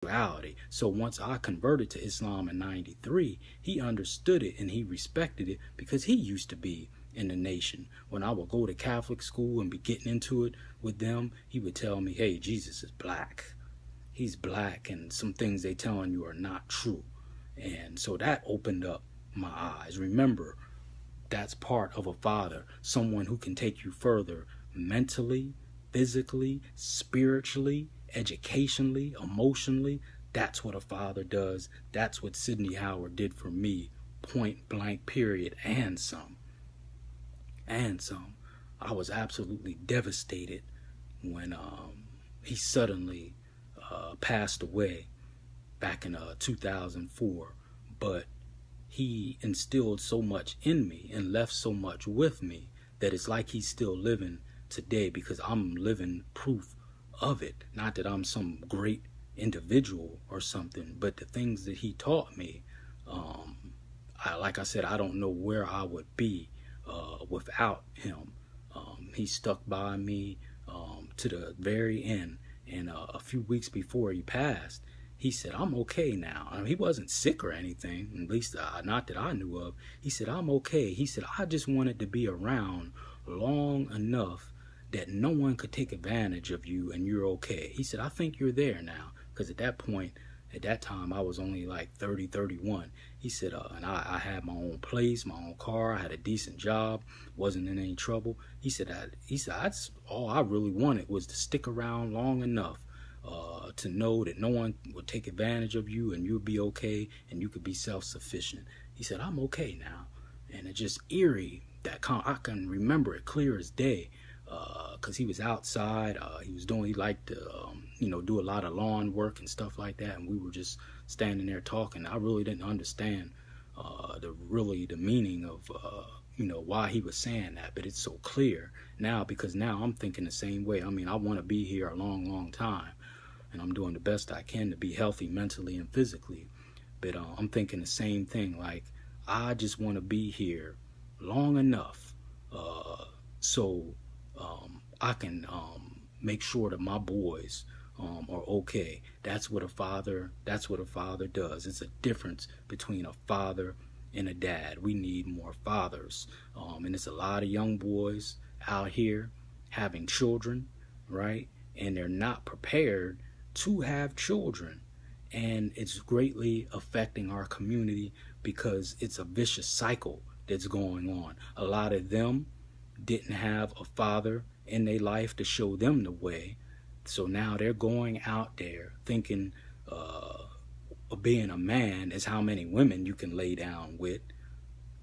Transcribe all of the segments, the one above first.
Reality. So once I converted to Islam in 93, he understood it and he respected it because he used to be in the nation. When I would go to Catholic school and be getting into it with them, he would tell me, hey, Jesus is black. He's black, and some things they telling you are not true. And so that opened up my eyes. Remember, that's part of a father, someone who can take you further mentally, physically, spiritually, educationally, emotionally. That's what a father does. That's what Sidney Howard did for me, point blank, period, and some. And some. I was absolutely devastated when he suddenly passed away back in 2004. But he instilled so much in me and left so much with me that it's like he's still living today, because I'm living proof of it. Not that I'm some great individual or something, but the things that he taught me, like I said, I don't know where I would be without him. He stuck by me to the very end. And a few weeks before he passed, he said, I'm okay now. I mean, he wasn't sick or anything, at least not that I knew of. He said, I'm okay. He said, I just wanted to be around long enough that no one could take advantage of you and you're okay. He said, I think you're there now. Because at that time, I was only like 30, 31. He said, and I had my own place, my own car. I had a decent job, wasn't in any trouble. He said, that's all I really wanted, was to stick around long enough to know that no one would take advantage of you and you'll be okay and you could be self-sufficient. He said, I'm okay now. And it's just eerie that I can remember it clear as day, because he was outside. He liked to do a lot of lawn work and stuff like that, and we were just standing there talking. I really didn't understand the meaning of why he was saying that, but it's so clear now, because now I'm thinking the same way. I mean, I want to be here a long time, and I'm doing the best I can to be healthy mentally and physically, but I'm thinking the same thing. Like, I just want to be here long enough so I can make sure that my boys are okay. That's what a father does. It's a difference between a father and a dad. We need more fathers. And it's a lot of young boys out here having children, right? And they're not prepared to have children. And it's greatly affecting our community because it's a vicious cycle that's going on. A lot of them didn't have a father in their life to show them the way. So now they're going out there thinking being a man is how many women you can lay down with,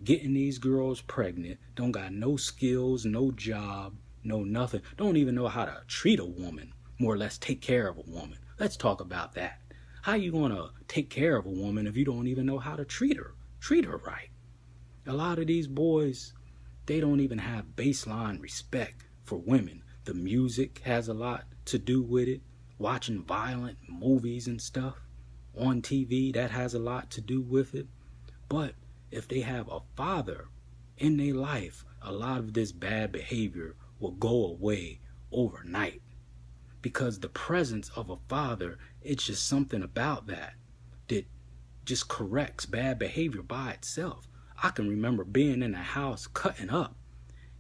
getting these girls pregnant, don't got no skills, no job, no nothing, don't even know how to treat a woman, more or less take care of a woman. Let's talk about that. How you gonna take care of a woman if you don't even know how to treat her right? A lot of these boys, they don't even have baseline respect for women. The music has a lot to do with it. Watching violent movies and stuff on TV, that has a lot to do with it. But if they have a father in their life, a lot of this bad behavior will go away overnight. Because the presence of a father, it's just something about that just corrects bad behavior by itself. I can remember being in a house cutting up,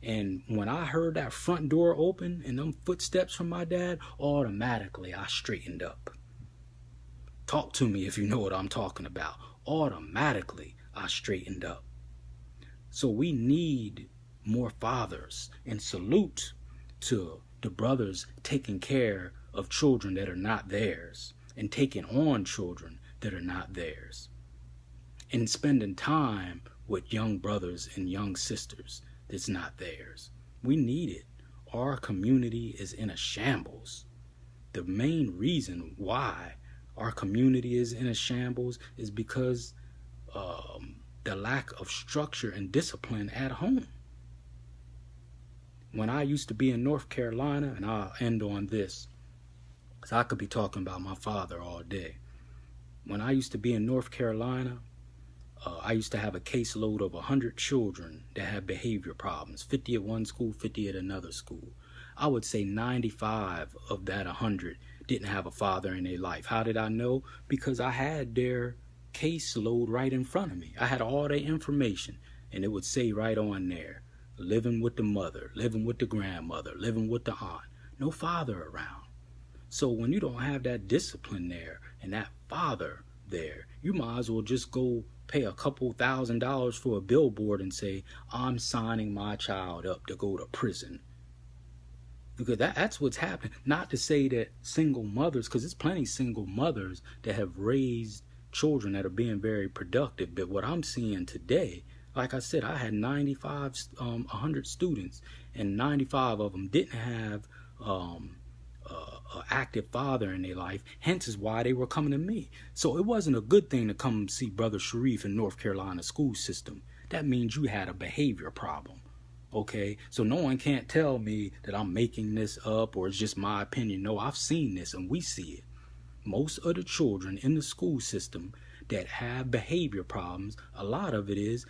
and when I heard that front door open and them footsteps from my dad, automatically I straightened up. Talk to me if you know what I'm talking about. Automatically I straightened up. So we need more fathers, and salute to the brothers taking care of children that are not theirs and taking on children that are not theirs, and spending time with young brothers and young sisters that's not theirs. We need it. Our community is in a shambles. The main reason why our community is in a shambles is because the lack of structure and discipline at home. When I used to be in North Carolina, and I'll end on this, because I could be talking about my father all day. When I used to be in North Carolina, I used to have a caseload of 100 children that had behavior problems, 50 at one school, 50 at another school. I would say 95 of that 100 didn't have a father in their life. How did I know? Because I had their caseload right in front of me. I had all their information, and it would say right on there, living with the mother, living with the grandmother, living with the aunt. No father around. So when you don't have that discipline there and that father there, you might as well just go pay a couple $1,000s for a billboard and say, I'm signing my child up to go to prison. Because that's what's happening. Not to say that single mothers, because there's plenty of single mothers that have raised children that are being very productive. But what I'm seeing today, like I said, I had 100 students, and 95 of them didn't have an active father in their life. Hence is why they were coming to me. So it wasn't a good thing to come see Brother Sharif in North Carolina school system. That means you had a behavior problem. Okay, so no one can't tell me that I'm making this up or it's just my opinion. No, I've seen this and we see it. Most of the children in the school system that have behavior problems, a lot of it is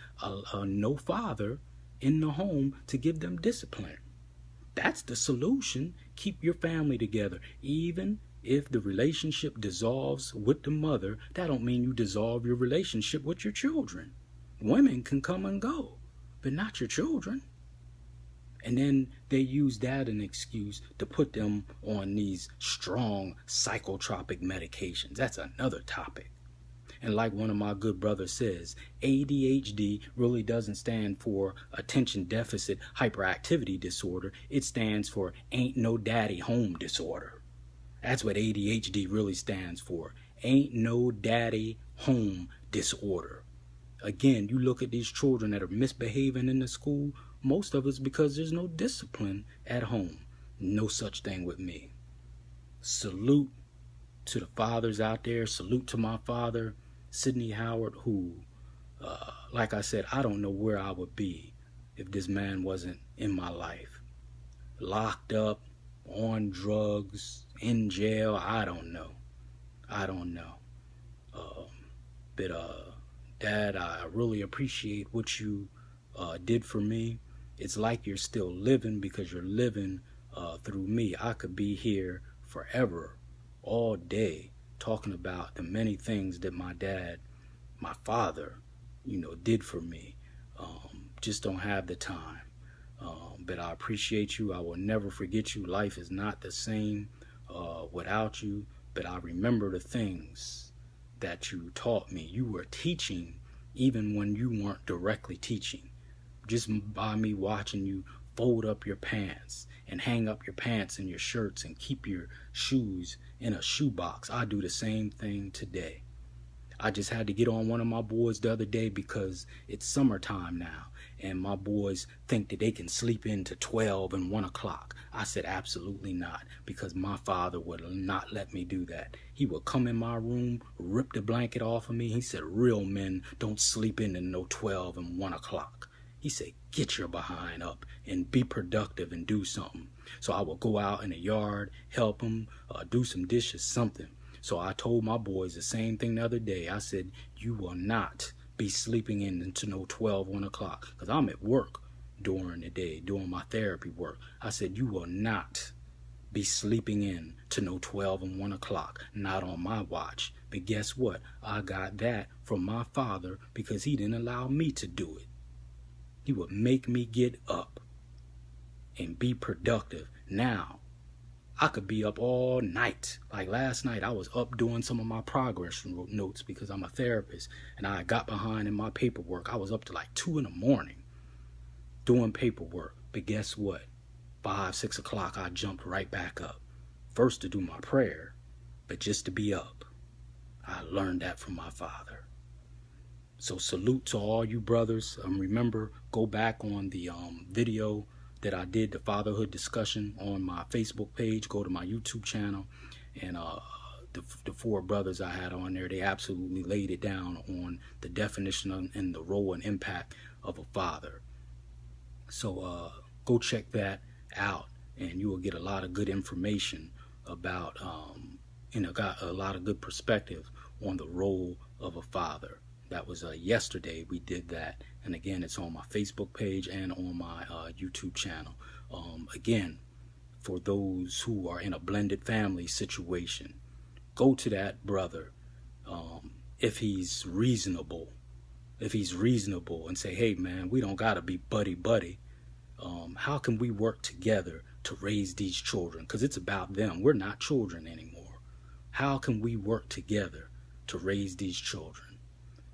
no father in the home to give them discipline. That's the solution. Keep your family together. Even if the relationship dissolves with the mother, that don't mean you dissolve your relationship with your children. Women can come and go, but not your children. And then they use that as an excuse to put them on these strong psychotropic medications. That's another topic. And like one of my good brothers says, ADHD really doesn't stand for attention deficit hyperactivity disorder. It stands for ain't no daddy home disorder. That's what ADHD really stands for. Ain't no daddy home disorder. Again, you look at these children that are misbehaving in the school, most of it's because there's no discipline at home. No such thing with me. Salute to the fathers out there. Salute to my father, Sidney Howard, who, like I said, I don't know where I would be if this man wasn't in my life. Locked up, on drugs, in jail, I don't know. But Dad, I really appreciate what you did for me. It's like you're still living because you're living through me. I could be here forever, all day, talking about the many things that my dad, my father, did for me. Just don't have the time. But I appreciate you. I will never forget you. Life is not the same without you. But I remember the things that you taught me. You were teaching even when you weren't directly teaching. Just by me watching you fold up your pants and hang up your pants and your shirts and keep your shoes in a shoebox. I do the same thing today. I just had to get on one of my boys the other day because it's summertime now and my boys think that they can sleep into 12 and 1 o'clock. I said absolutely not, because my father would not let me do that. He would come in my room, rip the blanket off of me. He said, real men don't sleep into no 12 and 1 o'clock. He said, get your behind up and be productive and do something. So I would go out in the yard, help him, do some dishes, something. So I told my boys the same thing the other day. I said, you will not be sleeping in into no 12, 1 o'clock, because I'm at work during the day, doing my therapy work. I said, you will not be sleeping in to no 12 and 1 o'clock, not on my watch. But guess what? I got that from my father because he didn't allow me to do it. He would make me get up and be productive. Now, I could be up all night. Like last night, I was up doing some of my progress notes because I'm a therapist, and I got behind in my paperwork. I was up to like 2 in the morning doing paperwork. But guess what? 5, 6 o'clock, I jumped right back up. First to do my prayer, but just to be up. I learned that from my father. So salute to all you brothers. Remember, go back on the video that I did, the fatherhood discussion, on my Facebook page. Go to my YouTube channel, and the 4 brothers I had on there, they absolutely laid it down on the definition and the role and impact of a father. So go check that out, and you will get a lot of good information about, got a lot of good perspective on the role of a father. That was yesterday we did that, and again, it's on my Facebook page and on my YouTube channel. Again, for those who are in a blended family situation. Go to that brother, if he's reasonable, and say, hey man, we don't gotta be buddy. How can we work together to raise these children? Because it's about them. We're not children anymore. How can we work together to raise these children?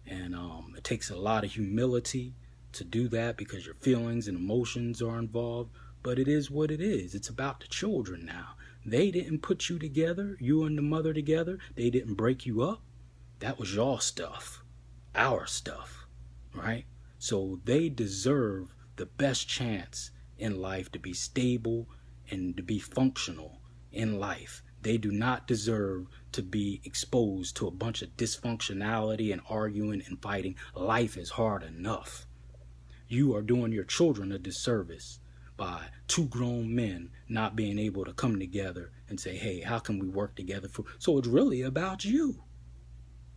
And it takes a lot of humility to do that, because your feelings and emotions are involved. But it is what it is. It's about the children now. They didn't put you together, you and the mother together. They didn't break you up. That was your stuff, our stuff, right? So they deserve the best chance in life to be stable and to be functional in life. They do not deserve to be exposed to a bunch of dysfunctionality and arguing and fighting. Life is hard enough. You are doing your children a disservice by two grown men not being able to come together and say, hey, how can we work together? So it's really about you,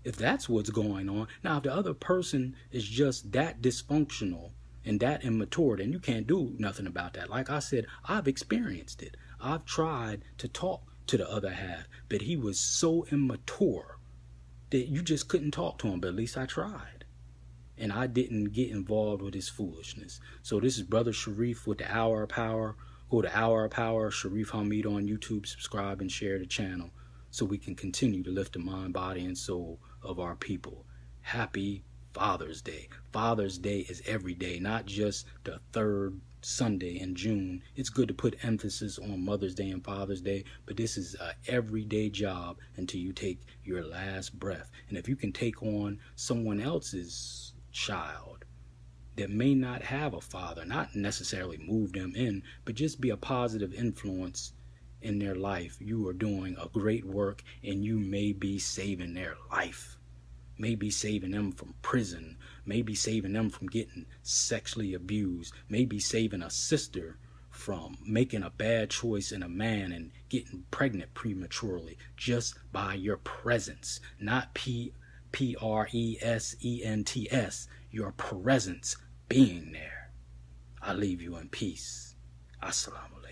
if that's what's going on. Now, if the other person is just that dysfunctional and that immature, then you can't do nothing about that. Like I said, I've experienced it. I've tried to talk to the other half, but he was so immature that you just couldn't talk to him. But at least I tried. And I didn't get involved with his foolishness. So this is Brother Sharif with the Hour of Power. Go to Hour of Power, Sharif Hamid on YouTube. Subscribe and share the channel so we can continue to lift the mind, body, and soul of our people. Happy Father's Day. Father's Day is every day, not just the third Sunday in June. It's good to put emphasis on Mother's Day and Father's Day, but this is an everyday job until you take your last breath. And if you can take on someone else's child that may not have a father, not necessarily move them in, but just be a positive influence in their life, you are doing a great work, and you may be saving their life, maybe saving them from prison, maybe saving them from getting sexually abused, maybe saving a sister from making a bad choice in a man and getting pregnant prematurely just by your presence. Not presents, your presence being there. I leave you in peace. Assalamu alaikum.